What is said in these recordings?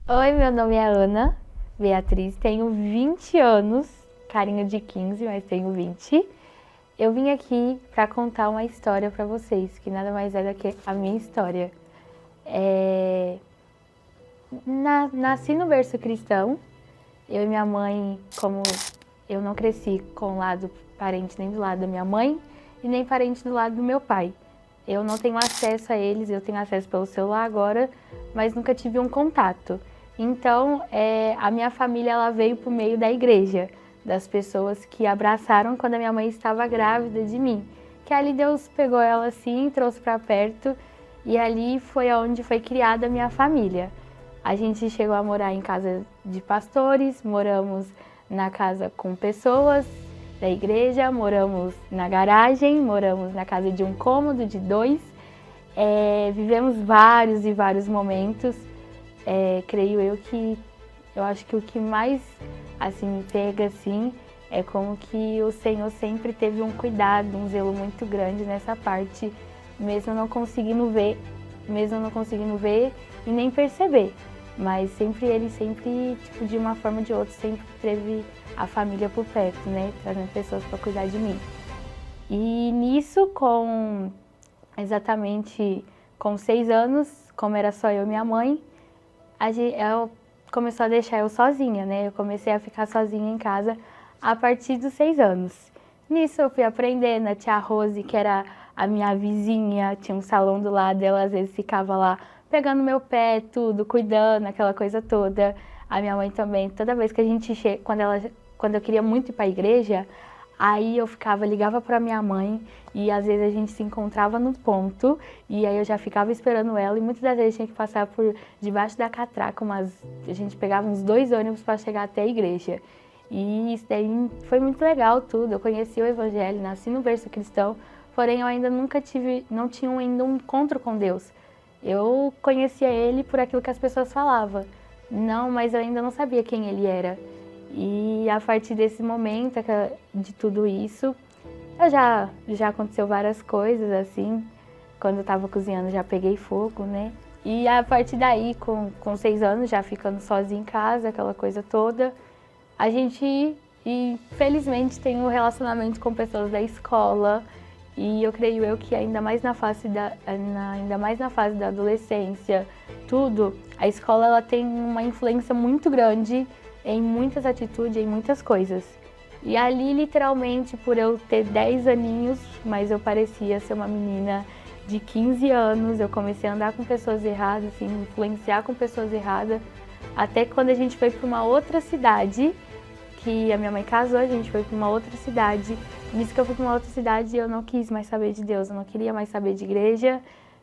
Oi, meu nome é Ana Beatriz, tenho 20 anos, carinho de 15, mas tenho 20. Eu vim aqui para contar uma história para vocês, que nada mais é do que a minha história. É... Nasci no berço cristão, eu e minha mãe, como eu não cresci com o lado parente nem do lado da minha mãe e nem parente do lado do meu pai. Eu não tenho acesso a eles, eu tenho acesso pelo celular agora, mas nunca tive um contato. Então, a minha família ela veio por meio da igreja, das pessoas que abraçaram quando a minha mãe estava grávida de mim. Que ali Deus pegou ela assim, trouxe para perto e ali foi onde foi criada a minha família. A gente chegou a morar em casa de pastores, moramos na casa com pessoas da igreja, moramos na garagem, moramos na casa de um cômodo, de dois. Vivemos vários e vários momentos. Creio eu acho que o que mais assim me pega assim é como que o Senhor sempre teve um cuidado, um zelo muito grande nessa parte, mesmo não conseguindo ver, e nem perceber. Mas ele sempre, tipo, de uma forma ou de outra, sempre teve a família por perto, né? Trazendo pessoas para cuidar de mim. E nisso, exatamente com 6 anos, como era só eu e minha mãe, ela começou a deixar eu sozinha, né? Eu comecei a ficar sozinha em casa a partir dos 6 anos. Nisso eu fui aprendendo, a tia Rose, que era a minha vizinha, tinha um salão do lado, ela às vezes ficava lá pegando meu pé, tudo, cuidando, aquela coisa toda. A minha mãe também, toda vez que a gente quando eu queria muito ir para a igreja, aí eu ligava para minha mãe e às vezes a gente se encontrava no ponto e aí eu já ficava esperando ela e muitas das vezes tinha que passar por debaixo da catraca, a gente pegava uns 2 ônibus para chegar até a igreja. E isso daí foi muito legal tudo, eu conheci o evangelho, nasci no berço cristão, porém eu ainda não tinha ainda um encontro com Deus. Eu conhecia ele por aquilo que as pessoas falavam, mas eu ainda não sabia quem ele era. E a partir desse momento, de tudo isso, já aconteceu várias coisas, assim. Quando eu estava cozinhando, já peguei fogo, né? E a partir daí, com 6 anos, já ficando sozinha em casa, aquela coisa toda, a gente, infelizmente, tem um relacionamento com pessoas da escola. E eu creio que ainda mais na fase da adolescência, tudo, a escola ela tem uma influência muito grande em muitas atitudes, em muitas coisas. E ali, literalmente, por eu ter 10 aninhos, mas eu parecia ser uma menina de 15 anos, eu comecei a andar com pessoas erradas, assim, influenciar com pessoas erradas, até quando a gente foi para uma outra cidade, que a minha mãe casou, a gente foi para uma outra cidade. Nisso que eu fui para uma outra cidade, eu não quis mais saber de Deus, eu não queria mais saber de igreja,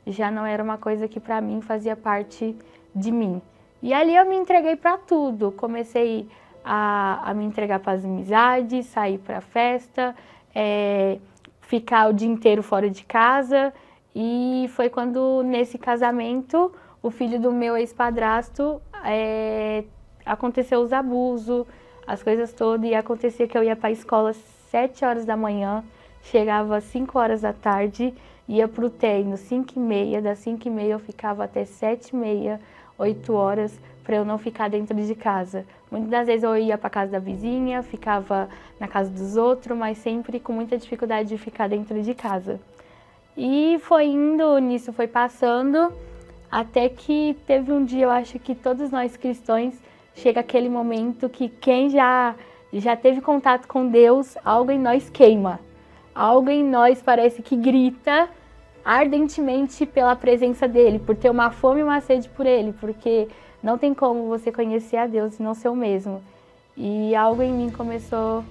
já não era uma coisa que para mim fazia parte de mim. E ali eu me entreguei para tudo, comecei a me entregar para as amizades, sair para festa, ficar o dia inteiro fora de casa. E foi quando, nesse casamento, o filho do meu ex-padrasto, aconteceu os abusos, as coisas todas, e acontecia que eu ia para a escola às 7 horas da manhã, chegava às 5 horas da tarde, ia para o treino 5h30, das 5h30 eu ficava até 7h30, 8 horas, para eu não ficar dentro de casa. Muitas das vezes eu ia para a casa da vizinha, ficava na casa dos outros, mas sempre com muita dificuldade de ficar dentro de casa. E foi indo, nisso foi passando, até que teve um dia, eu acho que todos nós cristãos, chega aquele momento que quem já teve contato com Deus, algo em nós queima. Algo em nós parece que grita ardentemente pela presença dele, por ter uma fome e uma sede por ele, porque não tem como você conhecer a Deus e não ser o mesmo. E algo em mim começou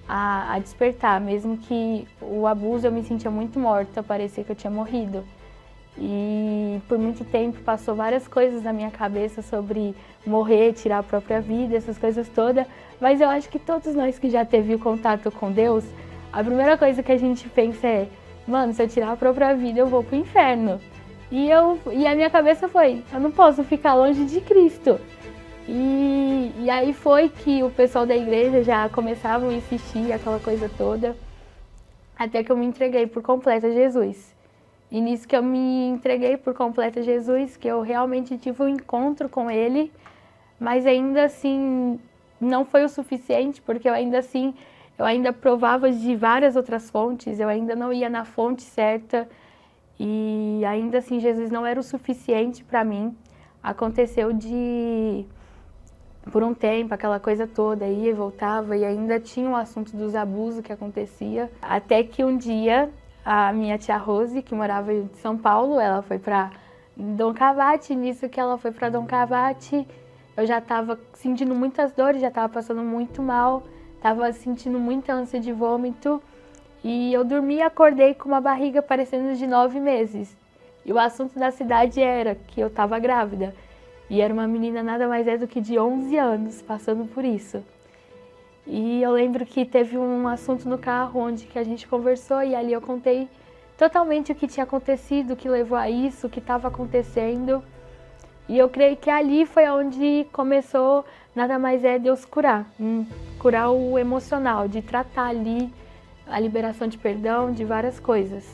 a despertar, mesmo que o abuso eu me sentia muito morta, parecia que eu tinha morrido. E por muito tempo passou várias coisas na minha cabeça sobre morrer, tirar a própria vida, essas coisas todas. Mas eu acho que todos nós que já teve contato com Deus, a primeira coisa que a gente pensa é: mano, se eu tirar a própria vida eu vou pro inferno. E a minha cabeça foi: eu não posso ficar longe de Cristo. E aí foi que o pessoal da igreja já começavam a insistir, aquela coisa toda, até que eu me entreguei por completo a Jesus. E nisso que eu me entreguei por completo a Jesus, que eu realmente tive um encontro com Ele, mas ainda assim não foi o suficiente, porque eu ainda provava de várias outras fontes, eu ainda não ia na fonte certa, e ainda assim Jesus não era o suficiente para mim. Aconteceu por um tempo, aquela coisa toda, ia e voltava, e ainda tinha o assunto dos abusos que acontecia, até que um dia a minha tia Rose, que morava em São Paulo, ela foi para Dom Cavate. Nisso que ela foi para Dom Cavate, eu já estava sentindo muitas dores, já estava passando muito mal, estava sentindo muita ânsia de vômito, e eu dormi e acordei com uma barriga parecendo de 9 meses. E o assunto da cidade era que eu estava grávida. E era uma menina nada mais do que de 11 anos, passando por isso. E eu lembro que teve um assunto no carro onde que a gente conversou, e ali eu contei totalmente o que tinha acontecido, o que levou a isso, o que estava acontecendo. E eu creio que ali foi onde começou, nada mais Deus curar. Curar o emocional, de tratar ali a liberação de perdão, de várias coisas.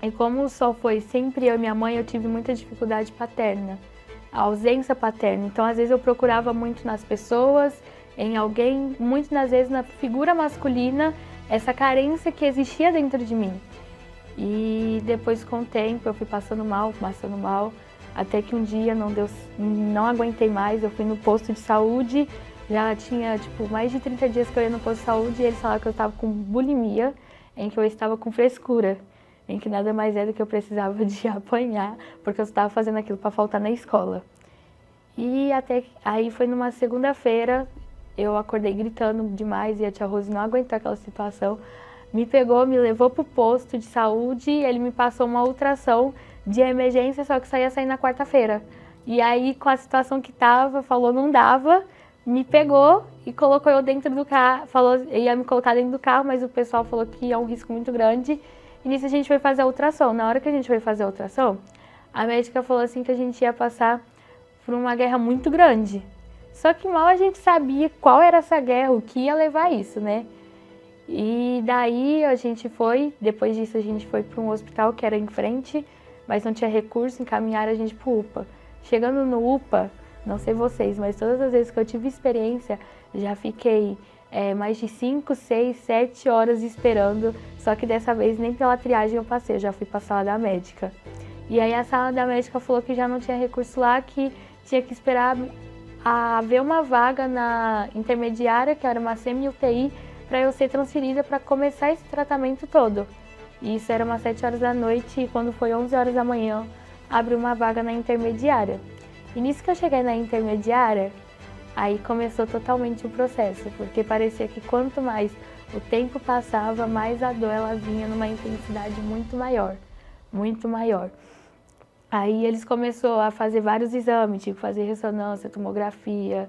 E como só foi sempre eu e minha mãe, eu tive muita dificuldade paterna, a ausência paterna. Então, às vezes eu procurava muito nas pessoas, em alguém, muitas das vezes na figura masculina, essa carência que existia dentro de mim. E depois, com o tempo, eu fui passando mal, até que um dia não aguentei mais, eu fui no posto de saúde. Já tinha, mais de 30 dias que eu ia no posto de saúde, e eles falaram que eu estava com bulimia, em que eu estava com frescura, em que nada mais do que eu precisava de apanhar, porque eu estava fazendo aquilo para faltar na escola. E aí foi numa segunda-feira, eu acordei gritando demais, e a tia Rose não aguentou aquela situação, me pegou, me levou pro posto de saúde, ele me passou uma ultrassom de emergência, só que só ia sair na quarta-feira. E aí, com a situação que tava, falou não dava, me pegou e colocou eu dentro do carro, falou ia me colocar dentro do carro, mas o pessoal falou que é um risco muito grande. E nisso a gente foi fazer a ultrassom. Na hora que a gente foi fazer a ultrassom, a médica falou assim que a gente ia passar por uma guerra muito grande. Só que mal a gente sabia qual era essa guerra, o que ia levar a isso, né? E daí a gente foi, depois disso a gente foi para um hospital que era em frente, mas não tinha recurso, encaminharam a gente para o UPA. Chegando no UPA, não sei vocês, mas todas as vezes que eu tive experiência, já fiquei mais de 5, 6, 7 horas esperando, só que dessa vez nem pela triagem eu passei, eu já fui para a sala da médica. E aí a sala da médica falou que já não tinha recurso lá, que tinha que esperar haver uma vaga na intermediária, que era uma semi-UTI, para eu ser transferida para começar esse tratamento todo. E isso era umas 7 horas da noite, e quando foi 11 horas da manhã, abriu uma vaga na intermediária. E nisso que eu cheguei na intermediária, aí começou totalmente o processo, porque parecia que quanto mais o tempo passava, mais a dor ela vinha numa intensidade muito maior, muito maior. Aí eles começaram a fazer vários exames, tipo fazer ressonância, tomografia,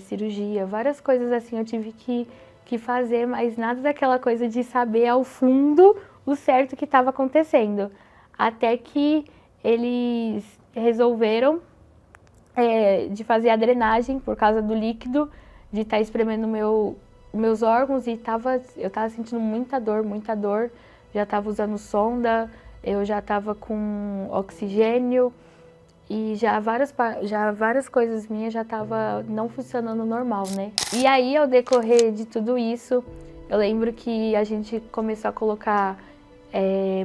cirurgia, várias coisas assim eu tive que fazer, mas nada daquela coisa de saber ao fundo o certo que estava acontecendo. Até que eles resolveram de fazer a drenagem por causa do líquido, de estar espremendo meus órgãos, e eu estava sentindo muita dor, já estava usando sonda, eu já estava com oxigênio, e já várias coisas minhas já estavam não funcionando normal, né? E aí, ao decorrer de tudo isso, eu lembro que a gente começou a colocar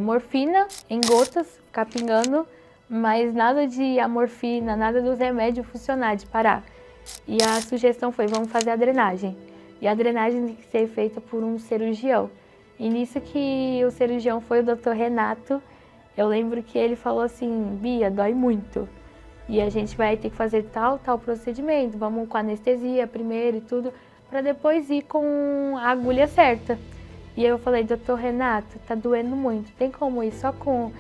morfina em gotas, ficar pingando, mas nada de a morfina, nada dos remédios funcionar, de parar. E a sugestão foi, vamos fazer a drenagem. E a drenagem tem que ser feita por um cirurgião. E nisso que o cirurgião foi o Dr. Renato, eu lembro que ele falou assim, Bia, dói muito. E a gente vai ter que fazer tal procedimento, vamos com anestesia primeiro e tudo, para depois ir com a agulha certa. E eu falei, Dr. Renato, tá doendo muito, tem como ir só com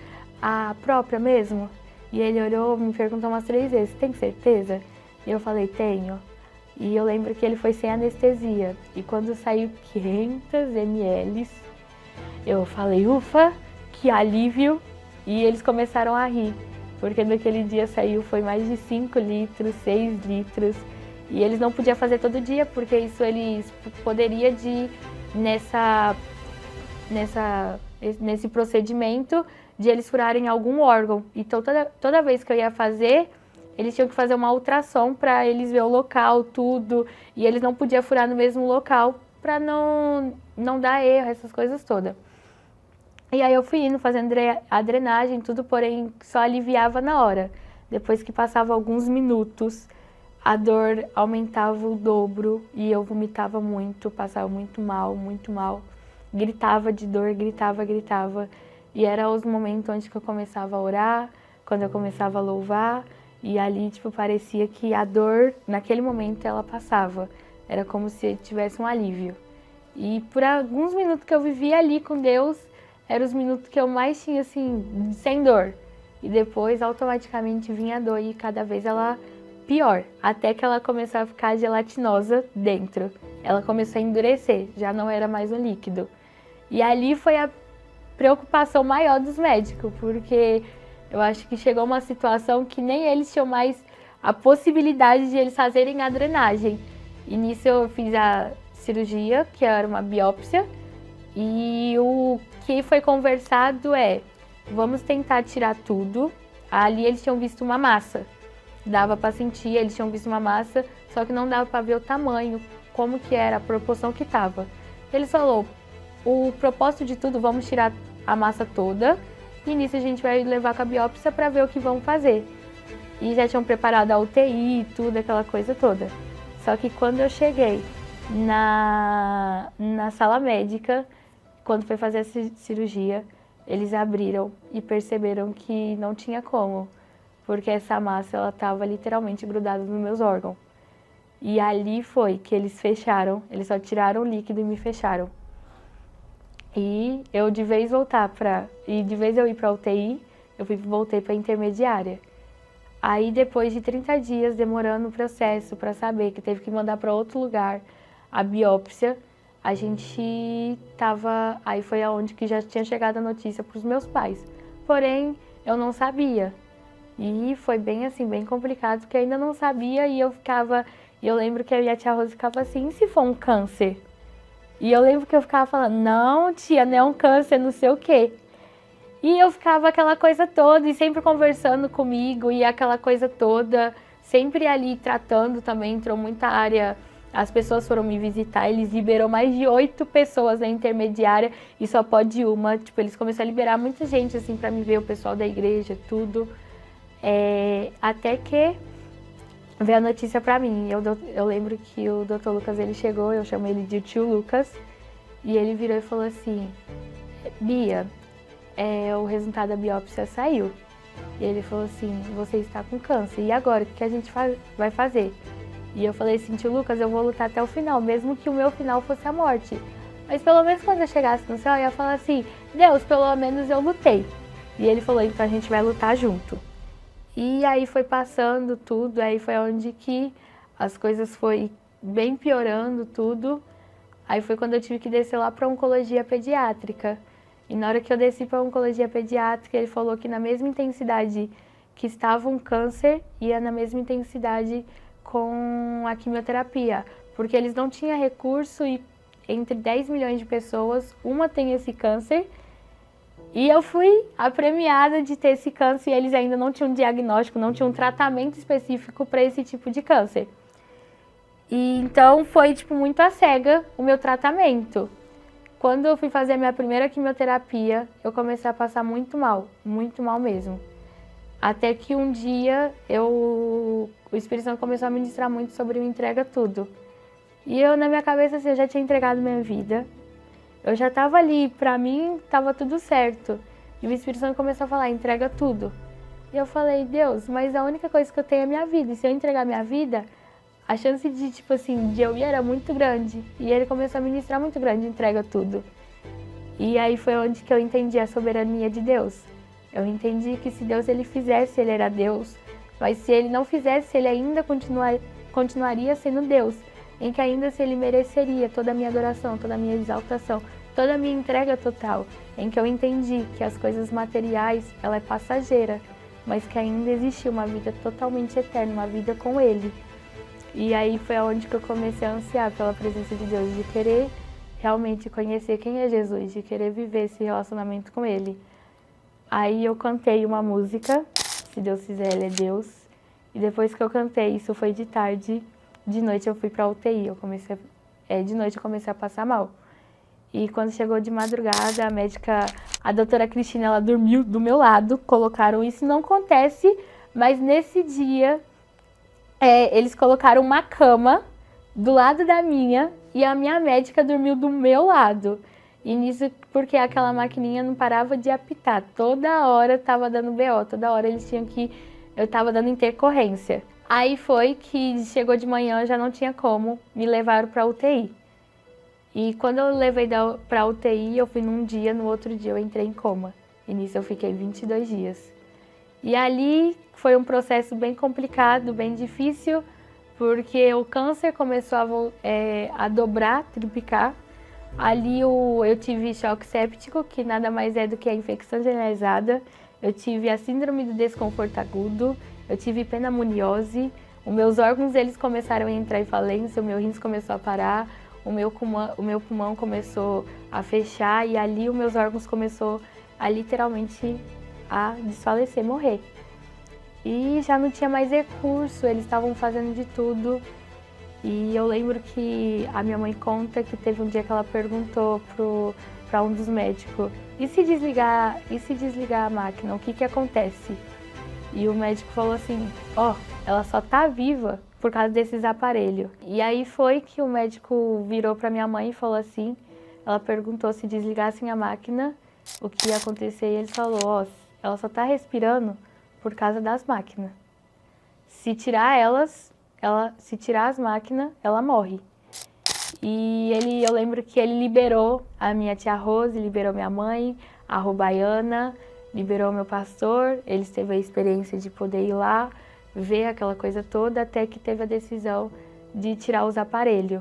a própria mesmo? E ele olhou, me perguntou umas 3 vezes, tem certeza? E eu falei, tenho. E eu lembro que ele foi sem anestesia. E quando saiu 500 ml, eu falei, ufa, que alívio. E eles começaram a rir, porque naquele dia foi mais de 5 litros, 6 litros. E eles não podiam fazer todo dia, porque isso eles poderia nesse procedimento de eles furarem algum órgão. Então toda vez que eu ia fazer, eles tinham que fazer uma ultrassom para eles ver o local, tudo, e eles não podiam furar no mesmo local para não dar erro, essas coisas todas. E aí eu fui indo, fazendo a drenagem, tudo, porém só aliviava na hora. Depois que passava alguns minutos, a dor aumentava o dobro e eu vomitava muito, passava muito mal. Gritava de dor, gritava. E era os momentos onde que eu começava a orar, quando eu começava a louvar. E ali, tipo, parecia que a dor, naquele momento, ela passava. Era como se tivesse um alívio. E por alguns minutos que eu vivia ali com Deus, eram os minutos que eu mais tinha, assim, sem dor. E depois, automaticamente, vinha a dor e cada vez ela pior. Até que ela começou a ficar gelatinosa dentro. Ela começou a endurecer, já não era mais um líquido. E ali foi a preocupação maior dos médicos, porque eu acho que chegou uma situação que nem eles tinham mais a possibilidade de eles fazerem a drenagem. E nisso eu fiz a cirurgia, que era uma biópsia, e o que foi conversado é, vamos tentar tirar tudo. Ali eles tinham visto uma massa, dava para sentir, eles tinham visto uma massa, só que não dava para ver o tamanho, como que era, a proporção que estava. Eles falou, o propósito de tudo, vamos tirar a massa toda, e nisso a gente vai levar com a biópsia para ver o que vão fazer. E já tinham preparado a UTI, tudo, aquela coisa toda. Só que quando eu cheguei na sala médica, quando foi fazer a cirurgia, eles abriram e perceberam que não tinha como, porque essa massa ela estava literalmente grudada nos meus órgãos. E ali foi que eles fecharam, eles só tiraram o líquido e me fecharam. E eu de vez eu ir para UTI, eu voltei para intermediária. Aí depois de 30 dias demorando o processo para saber que teve que mandar para outro lugar a biópsia, a gente tava, aí foi aonde que já tinha chegado a notícia para os meus pais. Porém, eu não sabia. E foi bem assim, bem complicado, porque eu ainda não sabia e eu lembro que eu e a tia Rose ficava assim, e se for um câncer? E eu lembro que eu ficava falando, não tia, não é um câncer, não sei o quê. E eu ficava aquela coisa toda, e sempre conversando comigo, e aquela coisa toda, sempre ali tratando também, entrou muita área. As pessoas foram me visitar, eles liberou mais de 8 pessoas na intermediária e só pode uma. Tipo, eles começaram a liberar muita gente, assim, pra me ver, o pessoal da igreja, tudo. Até que veio a notícia pra mim. Eu lembro que o Dr. Lucas, ele chegou, eu chamo ele de tio Lucas, e ele virou e falou assim, Bia, o resultado da biópsia saiu. E ele falou assim, você está com câncer, e agora, o que a gente vai fazer? E eu falei assim, tio Lucas, eu vou lutar até o final, mesmo que o meu final fosse a morte. Mas pelo menos quando eu chegasse no céu, eu ia falar assim, Deus, pelo menos eu lutei. E ele falou, então a gente vai lutar junto. E aí foi passando tudo, aí foi onde que as coisas foi bem piorando tudo. Aí foi quando eu tive que descer lá para oncologia pediátrica. E na hora que eu desci para oncologia pediátrica, ele falou que na mesma intensidade que estava um câncer, ia na mesma intensidade com a quimioterapia, porque eles não tinham recurso e entre 10 milhões de pessoas, uma tem esse câncer. E eu fui a premiada de ter esse câncer e eles ainda não tinham diagnóstico, não tinham um tratamento específico para esse tipo de câncer. E então foi tipo muito à cega o meu tratamento. Quando eu fui fazer a minha primeira quimioterapia, eu comecei a passar muito mal mesmo. Até que um dia o Espírito Santo começou a ministrar muito sobre me entrega tudo. E eu na minha cabeça assim, eu já tinha entregado minha vida. Eu já estava ali, pra mim estava tudo certo. E o Espírito Santo começou a falar, entrega tudo. E eu falei, Deus, mas a única coisa que eu tenho é a minha vida. E se eu entregar minha vida, a chance de, tipo assim, de eu ir era muito grande. E ele começou a ministrar muito grande, entrega tudo. E aí foi onde que eu entendi a soberania de Deus. Eu entendi que se Deus ele fizesse, ele era Deus. Mas se ele não fizesse, ele ainda continuaria sendo Deus. Em que ainda se ele mereceria toda a minha adoração, toda a minha exaltação, toda a minha entrega total. Em que eu entendi que as coisas materiais, ela é passageira, mas que ainda existe uma vida totalmente eterna, uma vida com ele. E aí foi onde que eu comecei a ansiar pela presença de Deus, de querer realmente conhecer quem é Jesus, de querer viver esse relacionamento com ele. Aí eu cantei uma música, Se Deus Fizer, Ele é Deus. E depois que eu cantei, isso foi de tarde, de noite eu fui pra UTI. De noite eu comecei a passar mal. E quando chegou de madrugada, a doutora Cristina, ela dormiu do meu lado, colocaram, isso não acontece, mas nesse dia, eles colocaram uma cama do lado da minha e a minha médica dormiu do meu lado. E nisso, porque aquela maquininha não parava de apitar, toda hora tava dando BO, toda hora eu tava dando intercorrência. Aí foi que chegou de manhã, já não tinha como, me levaram pra UTI. E quando eu levei pra UTI, eu fui num dia, no outro dia eu entrei em coma. E nisso eu fiquei 22 dias. E ali foi um processo bem complicado, bem difícil, porque o câncer começou a dobrar, triplicar. Ali eu tive choque séptico, que nada mais é do que a infecção generalizada. Eu tive a síndrome do desconforto agudo, eu tive pneumoniose. Os meus órgãos eles começaram a entrar em falência, o meu rins começou a parar, o meu pulmão começou a fechar e ali os meus órgãos começou a literalmente a desfalecer, morrer. E já não tinha mais recurso, eles estavam fazendo de tudo. E eu lembro que a minha mãe conta que teve um dia que ela perguntou para um dos médicos, e se desligar a máquina, o que acontece? E o médico falou assim, ela só tá viva por causa desses aparelhos. E aí foi que o médico virou para minha mãe e falou assim, ela perguntou se desligassem a máquina, o que ia acontecer, e ele falou, ela só tá respirando por causa das máquinas. Se tirar as máquinas, ela morre. E eu lembro que ele liberou a minha tia Rose, liberou minha mãe, a Rubaiana, liberou meu pastor, eles teve a experiência de poder ir lá, ver aquela coisa toda, até que teve a decisão de tirar os aparelhos.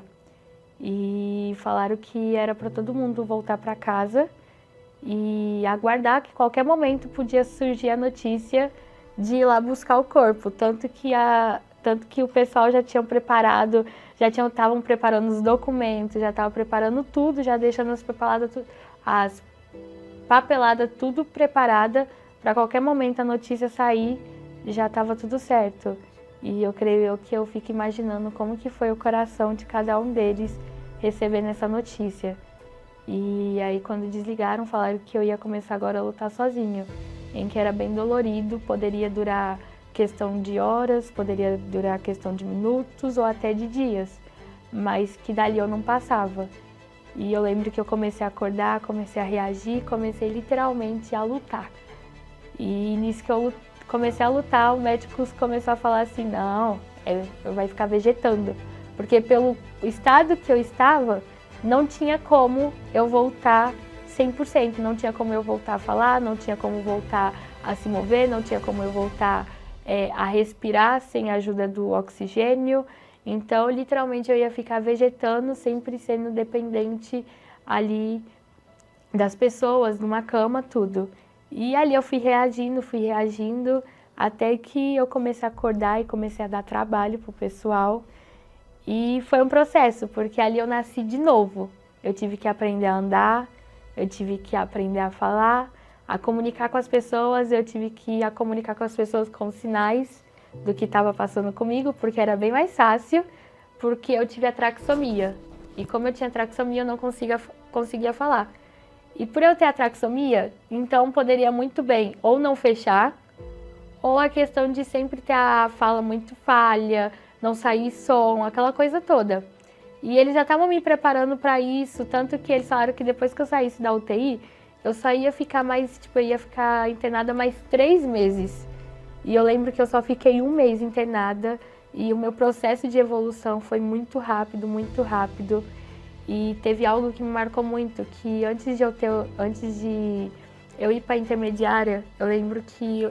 E falaram que era para todo mundo voltar para casa e aguardar que qualquer momento podia surgir a notícia de ir lá buscar o corpo, tanto que o pessoal já tinha preparado, estavam preparando os documentos, já estavam preparando tudo, já deixando as papeladas tudo preparada para qualquer momento a notícia sair, já estava tudo certo. E eu creio que eu fico imaginando como que foi o coração de cada um deles recebendo essa notícia. E aí quando desligaram, falaram que eu ia começar agora a lutar sozinho, em que era bem dolorido, poderia durar questão de horas, poderia durar questão de minutos ou até de dias, mas que dali eu não passava. E eu lembro que eu comecei a acordar, comecei a reagir, comecei literalmente a lutar. E nisso que eu comecei a lutar, o médico começou a falar assim, não, vai ficar vegetando, porque pelo estado que eu estava, não tinha como eu voltar 100%, não tinha como eu voltar a falar, não tinha como voltar a se mover, não tinha como eu voltar a respirar sem a ajuda do oxigênio. Então, literalmente, eu ia ficar vegetando, sempre sendo dependente ali das pessoas, numa cama, tudo. E ali eu fui reagindo, até que eu comecei a acordar e comecei a dar trabalho pro pessoal. E foi um processo, porque ali eu nasci de novo. Eu tive que aprender a andar, eu tive que aprender a falar, a comunicar com as pessoas, eu tive que comunicar com as pessoas com sinais do que estava passando comigo, porque era bem mais fácil, porque eu tive a traqueomia. E como eu tinha traqueomia, eu não conseguia falar. E por eu ter a traqueomia, então poderia muito bem ou não fechar, ou a questão de sempre ter a fala muito falha, não sair som, aquela coisa toda. E eles já estavam me preparando para isso, tanto que eles falaram que depois que eu saísse da UTI, eu só ia ficar eu ia ficar internada mais 3 meses. E eu lembro que eu só fiquei 1 mês internada e o meu processo de evolução foi muito rápido, muito rápido. E teve algo que me marcou muito, que antes de eu ir para a intermediária, eu lembro que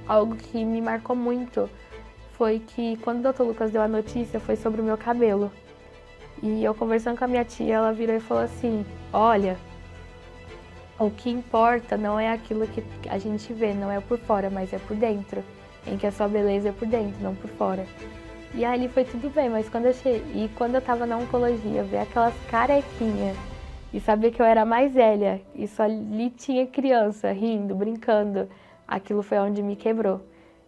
algo que me marcou muito foi que quando o Dr. Lucas deu a notícia, foi sobre o meu cabelo. E eu conversando com a minha tia, ela virou e falou assim, olha, o que importa não é aquilo que a gente vê, não é por fora, mas é por dentro. Em que a sua beleza é por dentro, não por fora. E ali foi tudo bem, mas quando eu tava na oncologia, ver aquelas carequinhas e saber que eu era mais velha e só ali tinha criança rindo, brincando, aquilo foi onde me quebrou.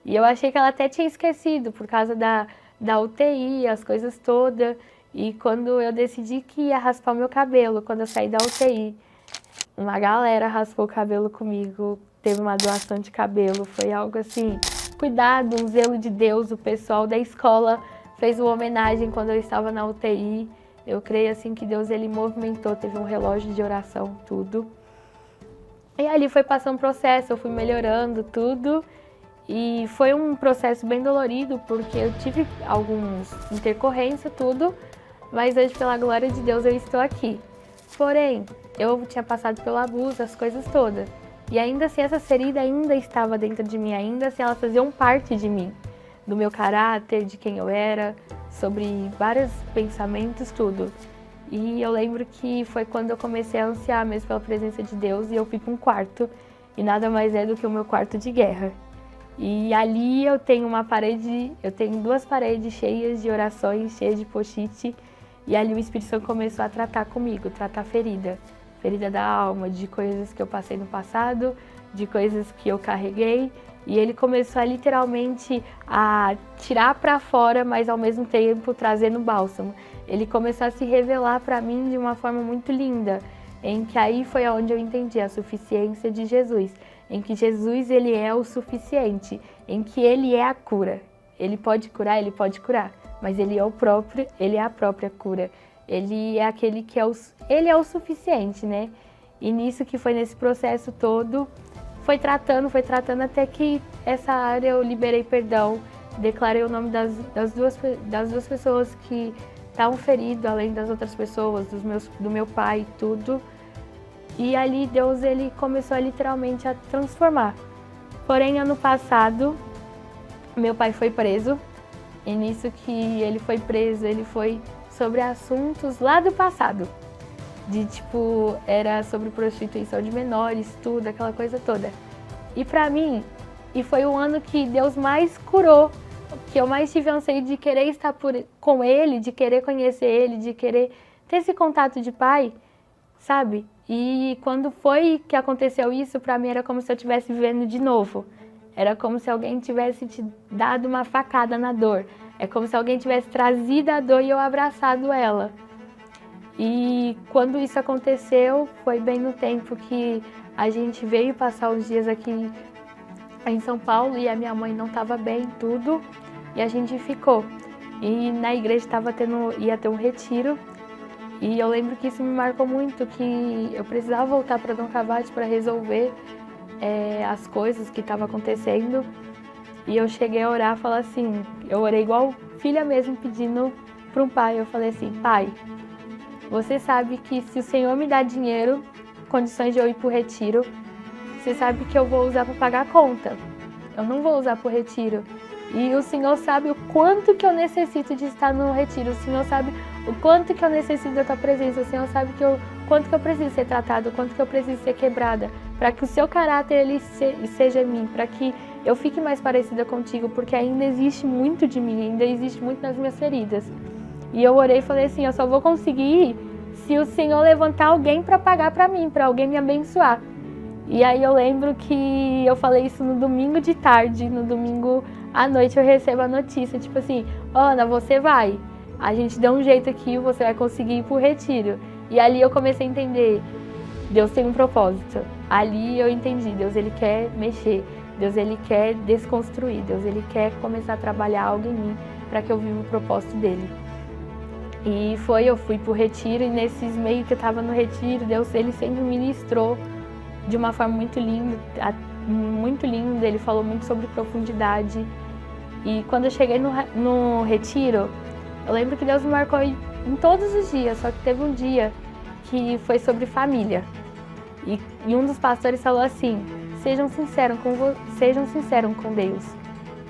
E eu achei que ela até tinha esquecido por causa da UTI, as coisas todas. E quando eu decidi que ia raspar o meu cabelo, quando eu saí da UTI, uma galera raspou o cabelo comigo, teve uma doação de cabelo, foi algo assim, cuidado, um zelo de Deus. O pessoal da escola fez uma homenagem quando eu estava na UTI. Eu creio assim que Deus ele movimentou, teve um relógio de oração, tudo. E ali foi passando um processo, eu fui melhorando tudo. E foi um processo bem dolorido, porque eu tive alguns intercorrências, tudo. Mas hoje, pela glória de Deus, eu estou aqui. Porém, eu tinha passado pelo abuso, as coisas todas. E ainda assim, essa ferida ainda estava dentro de mim, ainda assim, elas faziam parte de mim. Do meu caráter, de quem eu era, sobre vários pensamentos, tudo. E eu lembro que foi quando eu comecei a ansiar mesmo pela presença de Deus e eu fui para um quarto. E nada mais é do que o meu quarto de guerra. E ali eu tenho duas paredes cheias de orações, cheias de post-it. E ali o Espírito Santo começou a tratar comigo, tratar ferida da alma, de coisas que eu passei no passado, de coisas que eu carreguei. E ele começou a literalmente a tirar para fora, mas ao mesmo tempo trazendo bálsamo. Ele começou a se revelar para mim de uma forma muito linda, em que aí foi onde eu entendi a suficiência de Jesus, em que Jesus ele é o suficiente, em que ele é a cura. Ele pode curar, mas ele é a própria cura. Ele é aquele que ele é o suficiente, né? E nisso que foi nesse processo todo, foi tratando até que essa área eu liberei perdão, declarei o nome das duas pessoas que estavam feridas, além das outras pessoas, do meu pai e tudo. E ali Deus ele começou literalmente a transformar. Porém, ano passado, meu pai foi preso. E nisso que ele foi preso, ele foi sobre assuntos lá do passado. Era sobre prostituição de menores, tudo, aquela coisa toda. E pra mim, foi o ano que Deus mais curou, que eu mais tive anseio de querer estar com ele, de querer conhecer ele, de querer ter esse contato de pai, sabe? E quando foi que aconteceu isso, pra mim era como se eu estivesse vivendo de novo. Era como se alguém tivesse te dado uma facada na dor. É como se alguém tivesse trazido a dor e eu abraçado ela. E quando isso aconteceu, foi bem no tempo que a gente veio passar os dias aqui em São Paulo e a minha mãe não estava bem, tudo. E a gente ficou. E na igreja ia ter um retiro. E eu lembro que isso me marcou muito, que eu precisava voltar para Dom Cavate para resolver as coisas que estavam acontecendo. E eu cheguei a orar, falar assim, eu orei igual filha mesmo, pedindo para um pai. Eu falei assim, pai, você sabe que se o Senhor me dá dinheiro, condições de eu ir para o retiro, você sabe que eu vou usar para pagar a conta. Eu não vou usar para o retiro. E o Senhor sabe o quanto que eu necessito de estar no retiro. O Senhor sabe o quanto que eu necessito da tua presença. O Senhor sabe quanto que eu preciso ser tratado, o quanto que eu preciso ser quebrada, para que o seu caráter ele seja em mim, para que eu fique mais parecida contigo, porque ainda existe muito de mim, ainda existe muito nas minhas feridas. E eu orei e falei assim, eu só vou conseguir ir se o Senhor levantar alguém para pagar para mim, para alguém me abençoar. E aí eu lembro que eu falei isso no domingo de tarde, no domingo à noite eu recebo a notícia, tipo assim, Ana, você vai, a gente deu um jeito aqui, você vai conseguir ir pro retiro. E ali eu comecei a entender, Deus tem um propósito. Ali eu entendi, Deus ele quer mexer, Deus ele quer desconstruir, Deus ele quer começar a trabalhar algo em mim para que eu viva o propósito dele. E eu fui pro retiro e nesses meios que eu tava no retiro, Deus ele sempre ministrou de uma forma muito linda, ele falou muito sobre profundidade. E quando eu cheguei no retiro, eu lembro que Deus me marcou em todos os dias, só que teve um dia que foi sobre família. E um dos pastores falou assim, sejam sinceros com Deus.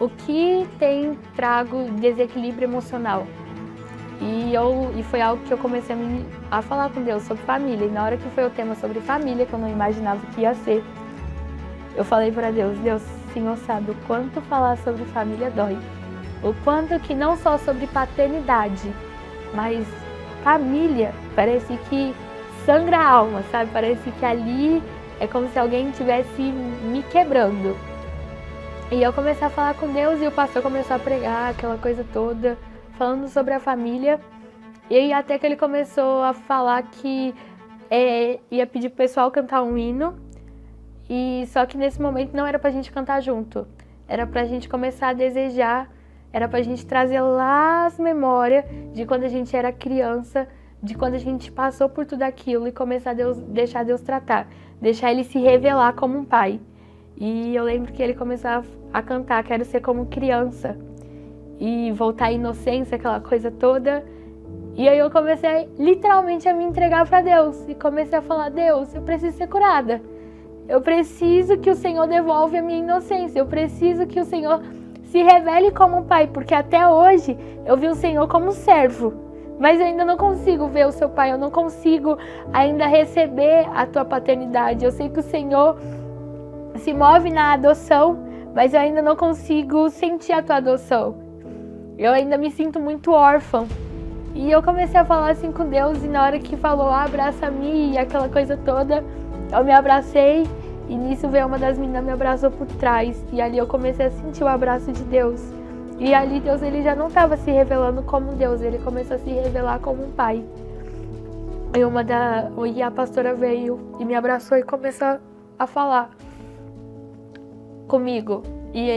O que tem trago desequilíbrio emocional? E foi algo que eu comecei a falar com Deus sobre família. E na hora que foi o tema sobre família, que eu não imaginava que ia ser, eu falei para Deus, o Senhor sabe o quanto falar sobre família dói. O quanto que não só sobre paternidade, mas família, parece que sangra a alma, sabe? Parece que ali é como se alguém estivesse me quebrando. E eu comecei a falar com Deus e o pastor começou a pregar aquela coisa toda, falando sobre a família. E aí até que ele começou a falar que ia pedir pro pessoal cantar um hino. E só que nesse momento não era pra gente cantar junto. Era pra gente começar a desejar, era pra gente trazer lá as memórias de quando a gente era criança, de quando a gente passou por tudo aquilo e começar a deixar Deus tratar, deixar Ele se revelar como um pai. E eu lembro que ele começou a cantar, quero ser como criança, e voltar à inocência, aquela coisa toda. E aí eu comecei literalmente a me entregar para Deus, e comecei a falar, Deus, eu preciso ser curada. Eu preciso que o Senhor devolva a minha inocência, eu preciso que o Senhor se revele como um pai, porque até hoje eu vi o Senhor como um servo. Mas eu ainda não consigo ver o seu pai, eu não consigo ainda receber a tua paternidade. Eu sei que o Senhor se move na adoção, mas eu ainda não consigo sentir a tua adoção. Eu ainda me sinto muito órfã. E eu comecei a falar assim com Deus, e na hora que falou, abraça-me, e aquela coisa toda, eu me abracei, e nisso veio uma das meninas, me abraçou por trás, e ali eu comecei a sentir o abraço de Deus. E ali Deus, ele já não estava se revelando como Deus, ele começou a se revelar como um pai. E a pastora veio e me abraçou e começou a falar comigo. E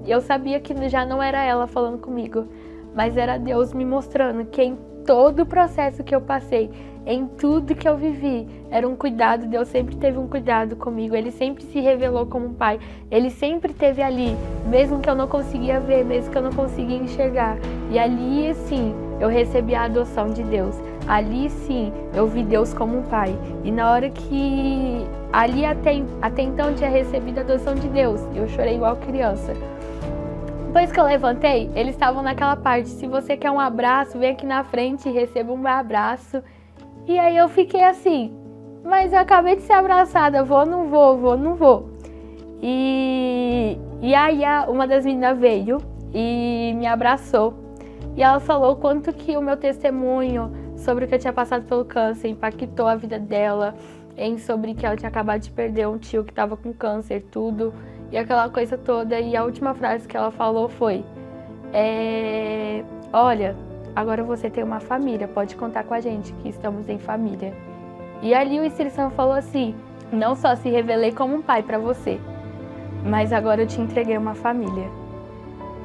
eu sabia que já não era ela falando comigo, mas era Deus me mostrando que em todo o processo que eu passei, em tudo que eu vivi, era um cuidado. Deus sempre teve um cuidado comigo, Ele sempre se revelou como um pai, Ele sempre esteve ali, mesmo que eu não conseguia ver, mesmo que eu não conseguia enxergar. E ali sim, eu recebi a adoção de Deus, ali sim, eu vi Deus como um pai. E na hora que, ali até então eu tinha recebido a adoção de Deus, eu chorei igual criança. Depois que eu levantei, eles estavam naquela parte, se você quer um abraço, vem aqui na frente e receba um abraço. E aí eu fiquei assim, mas eu acabei de ser abraçada, vou, não vou. E aí uma das meninas veio e me abraçou. E ela falou quanto que o meu testemunho sobre o que eu tinha passado pelo câncer impactou a vida dela, sobre que ela tinha acabado de perder um tio que estava com câncer, tudo. E aquela coisa toda, e a última frase que ela falou foi, olha, agora você tem uma família, pode contar com a gente, que estamos em família. E ali o Espírito Santo falou assim, não só se revelei como um pai para você, mas agora eu te entreguei uma família.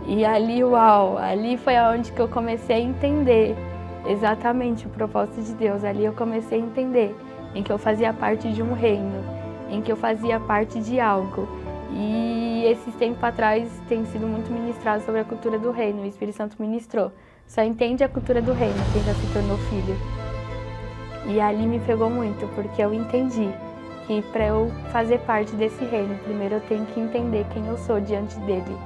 E ali, uau, ali foi onde que eu comecei a entender exatamente o propósito de Deus. Ali eu comecei a entender em que eu fazia parte de um reino, em que eu fazia parte de algo. E esses tempos atrás tem sido muito ministrado sobre a cultura do reino, o Espírito Santo ministrou. Só entende a cultura do reino quem já se tornou filho. E ali me pegou muito, porque eu entendi que para eu fazer parte desse reino, primeiro eu tenho que entender quem eu sou diante dele.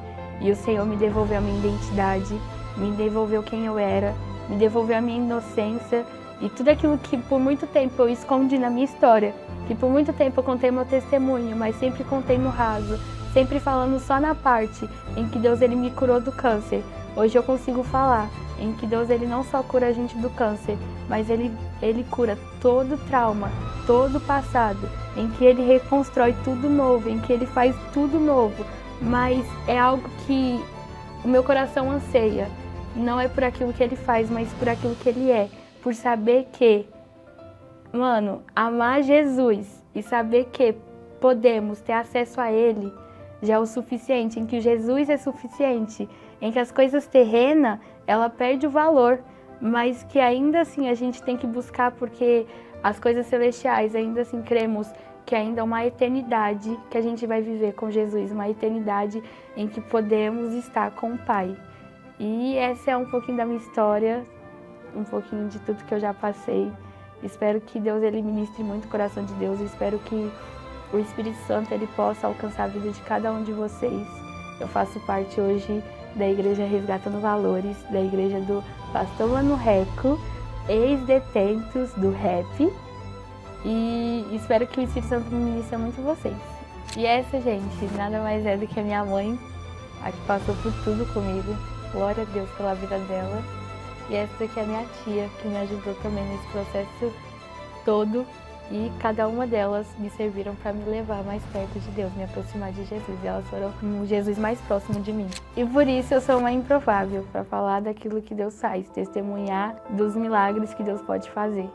E o Senhor me devolveu a minha identidade, me devolveu quem eu era, me devolveu a minha inocência e tudo aquilo que por muito tempo eu escondi na minha história, que por muito tempo eu contei meu testemunho, mas sempre contei no raso, sempre falando só na parte em que Deus ele me curou do câncer. Hoje eu consigo falar em que Deus ele não só cura a gente do câncer, mas ele cura todo trauma, todo passado, em que ele reconstrói tudo novo, em que ele faz tudo novo. Mas é algo que o meu coração anseia. Não é por aquilo que ele faz, mas por aquilo que ele é. Por saber que, amar Jesus e saber que podemos ter acesso a ele já é o suficiente, em que Jesus é suficiente, em que as coisas terrenas, ela perde o valor, mas que ainda assim a gente tem que buscar, porque as coisas celestiais, ainda assim cremos que ainda é uma eternidade que a gente vai viver com Jesus, uma eternidade em que podemos estar com o Pai. E essa é um pouquinho da minha história, um pouquinho de tudo que eu já passei. Espero que Deus ele ministre muito o coração de Deus, espero que o Espírito Santo ele possa alcançar a vida de cada um de vocês. Eu faço parte hoje da Igreja Resgatando Valores, da Igreja do Pastor Mano Reco, ex-detentos do REP. E espero que o Espírito Santo ministre muito vocês. E essa, gente, nada mais é do que a minha mãe, a que passou por tudo comigo. Glória a Deus pela vida dela. E essa daqui é a minha tia, que me ajudou também nesse processo todo. e cada uma delas me serviram para me levar mais perto de Deus, me aproximar de Jesus. E elas foram um Jesus mais próximo de mim. E por isso eu sou uma improvável, para falar daquilo que Deus faz, testemunhar dos milagres que Deus pode fazer.